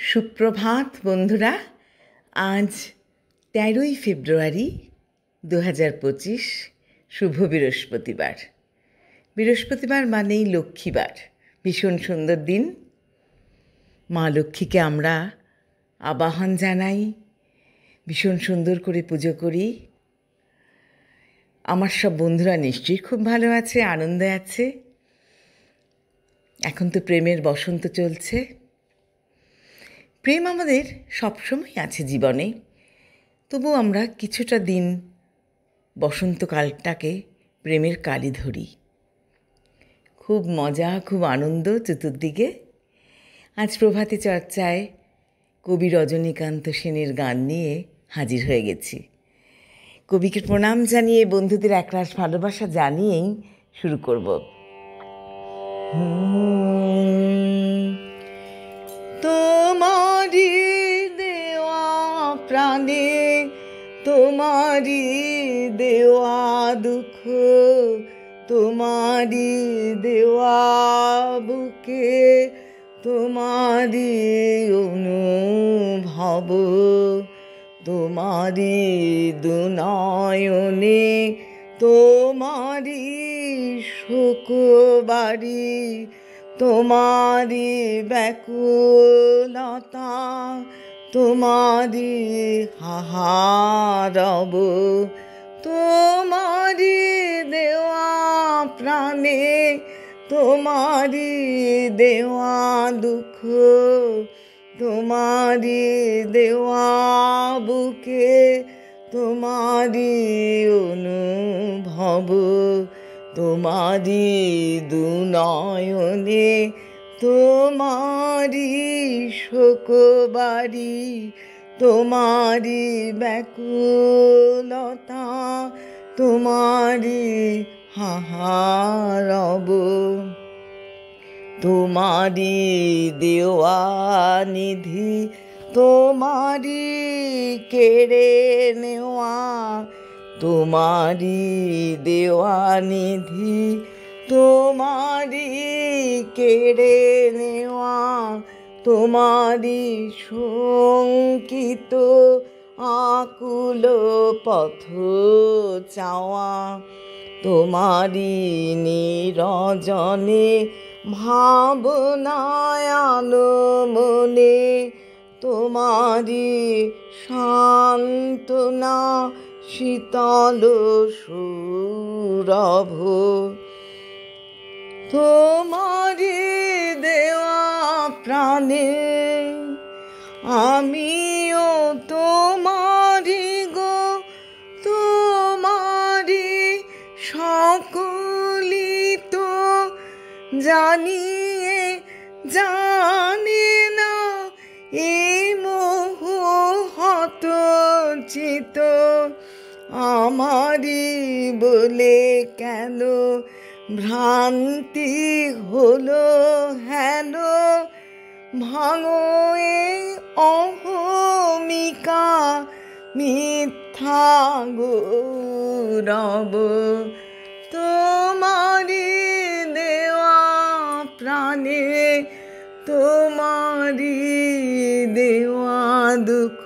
সুপ্রভাত বন্ধুরা। আজ 13ই ফেব্রুয়ারি 2025, শুভ বৃহস্পতিবার। বৃহস্পতিবার মানেই লক্ষ্মীবার, ভীষণ সুন্দর দিন। মা লক্ষ্মীকে আমরা আবাহন জানাই, ভীষণ সুন্দর করে পুজো করি। আমার সব বন্ধুরা নিশ্চয়ই খুব ভালো আছে, আনন্দে আছে। এখন তো প্রেমের বসন্ত চলছে। প্রেম আমাদের সবসময় আছে জীবনে, তবু আমরা কিছুটা দিন বসন্তকালটাকে প্রেমের কালি ধরি। খুব মজা, খুব আনন্দ চতুর্দিকে। আজ প্রভাতী চর্চায় কবি রজনীকান্ত সেনের গান নিয়ে হাজির হয়ে গেছি। কবিকে প্রণাম জানিয়ে, বন্ধুদের একরাশ ভালোবাসা জানিয়েই শুরু করব। তোমারি দেওয়া প্রাণে, তোমারি দেওয়া দুঃখ, তোমারি দেওয়া বুকে, তোমারি অনুভব, তোমারি দুনয়নে, তোমারি শোকবাড়ি, তোমারি ব্যাকুলতা, তোমারি হাহারব, তোমারি দেওয়া প্রাণে, তোমারি দেওয়া দুঃখ, তোমারি দেওয়া বুকে, তোমারি অনুভব, তোমারি দুনয়নে, তোমারি শোকবাড়ি, তোমারি ব্যাকুলতা, তোমারি হাহারব, তোমারি দেওয়া নিধি, তোমারি কেড়ে নেওয়া, তোমারি দেওয়া নিধি, তোমারি কেড়ে নেওয়া, তোমারি শঙ্কিত আকুল পথ চাওয়া, তোমারি নিরজনে ভাবনায় মনে, তোমারি সান্ত্বনা শীতল সুরভ, তোমারি দেওয়া প্রাণে আমিও তোমারি গো, তোমারি সকলি তো জানিয়ে জানে না, এই মোহ হত চিত আমারি বলে কেন ভ্রান্তি হলো হেন, ভাঙো এই অহমিকা মিথ্যা গৌরব, তোমারি দেওয়া প্রাণে, তোমারি দেওয়া দুঃখ,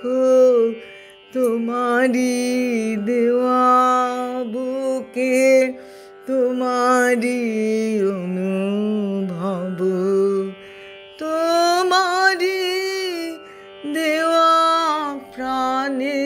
তোমারি দেওয়া বুকে, তোমারি অনুভব, তোমারি দেওয়া প্রাণে।